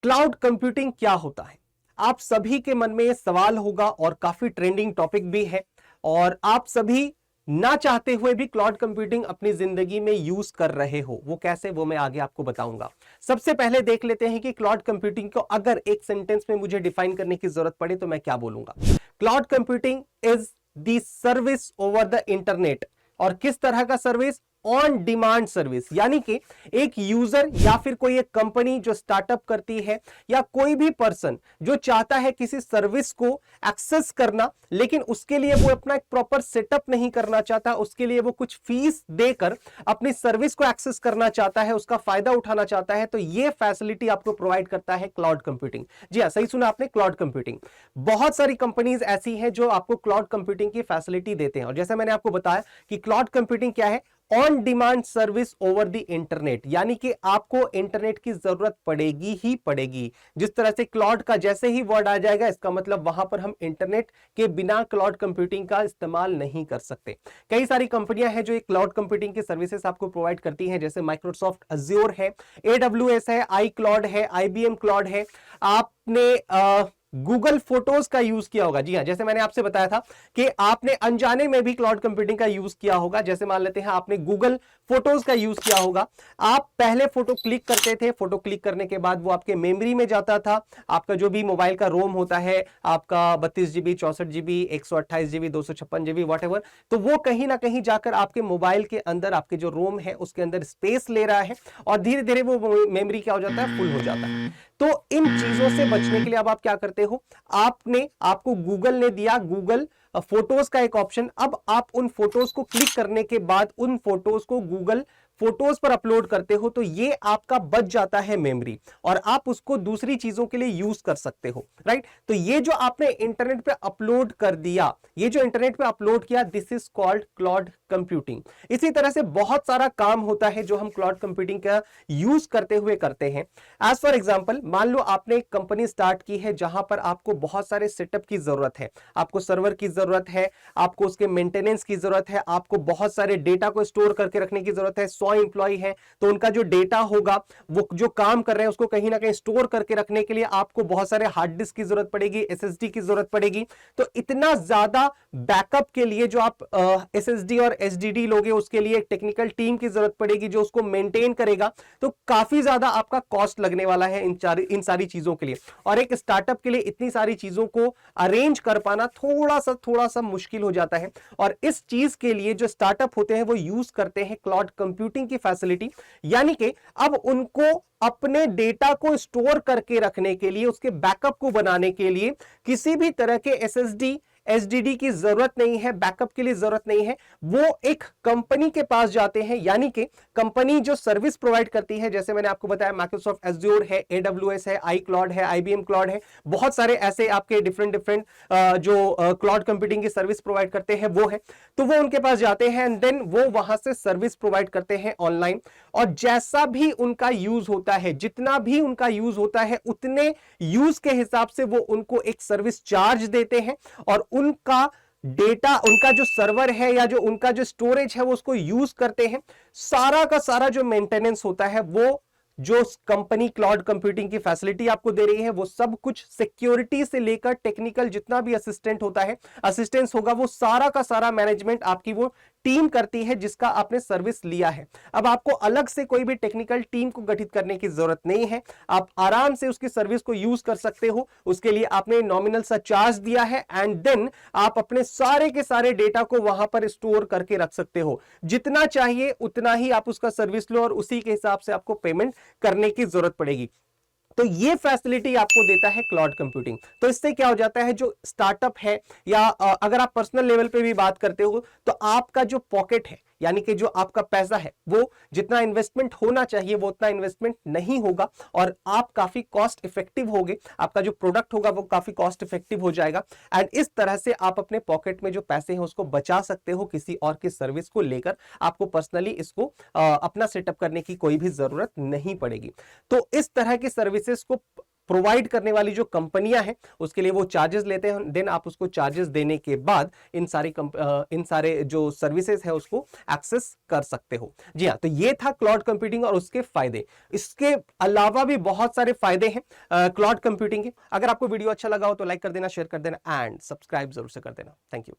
Cloud computing क्या होता है? आप सभी के मन में ये सवाल होगा और काफी ट्रेंडिंग टॉपिक भी है और आप सभी ना चाहते हुए भी क्लाउड कंप्यूटिंग अपनी जिंदगी में यूज कर रहे हो। वो कैसे, वो मैं आगे आपको बताऊंगा। सबसे पहले देख लेते हैं कि क्लाउड कंप्यूटिंग को अगर एक सेंटेंस में मुझे डिफाइन करने की जरूरत पड़े तो मैं क्या बोलूंगा। Cloud computing is the service over the internet. और किस तरह का सर्विस? ऑन डिमांड सर्विस, यानी कि एक यूजर या फिर कोई एक कंपनी जो स्टार्टअप करती है या कोई भी पर्सन जो चाहता है किसी सर्विस को एक्सेस करना, लेकिन उसके लिए वो अपना एक प्रॉपर सेटअप नहीं करना चाहता, उसके लिए वो कुछ फीस देकर अपनी सर्विस को एक्सेस करना चाहता है, उसका फायदा उठाना चाहता है, तो ये फैसिलिटी आपको प्रोवाइड करता है क्लाउड कंप्यूटिंग। जी हाँ, सही सुना आपने, क्लाउड कंप्यूटिंग। बहुत सारी कंपनीज ऐसी हैं जो आपको क्लाउड कंप्यूटिंग की फैसिलिटी देते हैं और जैसे मैंने आपको बताया कि क्लाउड कंप्यूटिंग क्या है? On demand service over the internet, यानी कि आपको इंटरनेट की जरूरत पड़ेगी ही पड़ेगी। जिस तरह से क्लाउड का जैसे ही वर्ड आ जाएगा, इसका मतलब वहां पर हम इंटरनेट के बिना क्लाउड कंप्यूटिंग का इस्तेमाल नहीं कर सकते। कई सारी कंपनियां हैं जो एक क्लाउड कंप्यूटिंग की सर्विसेज आपको प्रोवाइड करती हैं, जैसे माइक्रोसॉफ्ट अज्योर है, AWS है, आई क्लाउड है, IBM क्लाउड है। आपने गूगल फोटोज का यूज किया होगा। जी हाँ, जैसे मैंने आपसे बताया था कि आपने अनजाने में भी क्लाउड कंप्यूटिंग का यूज किया होगा। जैसे मान लेते हैं आपने गूगल फोटोज का यूज किया होगा। आप पहले फोटो क्लिक करते थे, फोटो क्लिक करने के बाद वो आपके मेमोरी में जाता था। आपका जो भी मोबाइल का रोम होता है, आपका 32 GB, 64 GB, 128 GB, 256 GB, what, तो वो कहीं ना कहीं जाकर आपके मोबाइल के अंदर, आपके जो रोम है उसके अंदर स्पेस ले रहा है और धीरे धीरे वो मेमोरी क्या हो जाता है? फुल हो जाता है। तो इन चीजों से बचने के लिए अब आप क्या करते हो? आपको गूगल ने दिया गूगल फोटोज का एक ऑप्शन। अब आप उन फोटोज को क्लिक करने के बाद उन फोटोज को गूगल फोटोज पर अपलोड करते हो, तो ये आपका बच जाता है मेमोरी और आप उसको दूसरी चीजों के लिए यूज कर सकते हो, राइट। तो ये जो आपने इंटरनेट पे अपलोड कर दिया, ये जो इंटरनेट पे अपलोड किया, this is called cloud computing. इसी तरह से बहुत सारा काम होता है जो हम क्लाउड कंप्यूटिंग का यूज करते हुए करते हैं। एज फॉर एग्जाम्पल, मान लो आपने एक कंपनी स्टार्ट की है जहां पर आपको बहुत सारे सेटअप की जरूरत है, आपको सर्वर की जरूरत है, आपको उसके मेंटेनेंस की जरूरत है, आपको बहुत सारे डेटा को स्टोर करके रखने की जरूरत है। 100 इंप्लॉय है तो उनका जो डेटा होगा, वो जो काम कर रहे हैं उसको कहीं ना कहीं स्टोर करके रखने के लिए आपको बहुत सारे हार्ड डिस्क की जरूरत पड़ेगी, SSD की जरूरत पड़ेगी। तो इतना ज्यादा बैकअप के लिए जो आप SSD और SDD लोगे, उसके लिए एक टेक्निकल टीम की जरूरत पड़ेगी जो उसको मेंटेन करेगा। तो काफी ज्यादा आपका कॉस्ट लगने वाला है इन सारी चीजों के लिए। और एक स्टार्टअप के लिए इतनी सारी चीजों को अरेंज कर पाना थोड़ा सा मुश्किल हो जाता है। और इस चीज के लिए जो स्टार्टअप होते हैं वो यूज करते हैं क्लाउड कंप्यूटिंग की फैसिलिटी, यानी कि अब उनको अपने डेटा को स्टोर करके रखने के लिए, उसके बैकअप को बनाने के लिए किसी भी तरह के SSD SDD की जरूरत नहीं है, बैकअप के लिए जरूरत नहीं है। वो एक कंपनी के पास जाते हैं, यानी कि कंपनी जो सर्विस प्रोवाइड करती है, जैसे मैंने आपको बताया माइक्रोसॉफ्ट अज्योर है, AWS है, आई क्लाउड है, IBM क्लाउड है, बहुत सारे ऐसे आपके डिफरेंट डिफरेंट जो क्लाउड कंप्यूटिंग की सर्विस प्रोवाइड करते हैं वो है। तो वो उनके पास जाते हैं एंड देन वो वहां से सर्विस प्रोवाइड करते हैं ऑनलाइन। और जैसा भी उनका यूज होता है, जितना भी उनका यूज होता है, उतने यूज के हिसाब से वो उनको एक सर्विस चार्ज देते हैं और उनका डेटा, उनका जो सर्वर है या जो उनका जो स्टोरेज है वो उसको यूज करते हैं। सारा का सारा जो मेंटेनेंस होता है, वो जो कंपनी क्लाउड कंप्यूटिंग की फैसिलिटी आपको दे रही है, वो सब कुछ सिक्योरिटी से लेकर टेक्निकल जितना भी असिस्टेंट होता है, असिस्टेंस होगा, वो सारा का सारा मैनेजमेंट आपकी वो टीम करती है जिसका आपने सर्विस लिया है। अब आपको अलग से कोई भी टेक्निकल टीम को गठित करने की जरूरत नहीं है, आप आराम से उसकी सर्विस को यूज कर सकते हो। उसके लिए आपने नॉमिनल सा चार्ज दिया है एंड देन आप अपने सारे के सारे डेटा को वहां पर स्टोर करके रख सकते हो। जितना चाहिए उतना ही आप उसका सर्विस लो और उसी के हिसाब से आपको पेमेंट करने की जरूरत पड़ेगी। तो ये फैसिलिटी आपको देता है क्लाउड कंप्यूटिंग। तो इससे क्या हो जाता है, जो स्टार्टअप है या अगर आप पर्सनल लेवल पे भी बात करते हो, तो आपका जो पॉकेट है, यानी कि जो आपका पैसा है, वो जितना इन्वेस्टमेंट होना चाहिए वो उतना इन्वेस्टमेंट नहीं होगा और आप काफी कॉस्ट इफेक्टिव होगे। आपका जो प्रोडक्ट होगा वो काफी कॉस्ट इफेक्टिव हो जाएगा एंड इस तरह से आप अपने पॉकेट में जो पैसे हैं उसको बचा सकते हो किसी और की सर्विस को लेकर। आपको पर्सनली इसको अपना सेटअप करने की कोई भी जरूरत नहीं पड़ेगी। तो इस तरह की सर्विसेज को प्रोवाइड करने वाली जो कंपनियां हैं उसके लिए वो चार्जेस लेते हैं, देन आप उसको चार्जेस देने के बाद इन सारे जो सर्विसेज है उसको एक्सेस कर सकते हो। जी हाँ, तो ये था क्लाउड कंप्यूटिंग और उसके फायदे। इसके अलावा भी बहुत सारे फायदे हैं क्लाउड कंप्यूटिंग के। अगर आपको वीडियो अच्छा लगा हो तो लाइक कर देना, शेयर कर देना एंड सब्सक्राइब जरूर से कर देना। Thank you.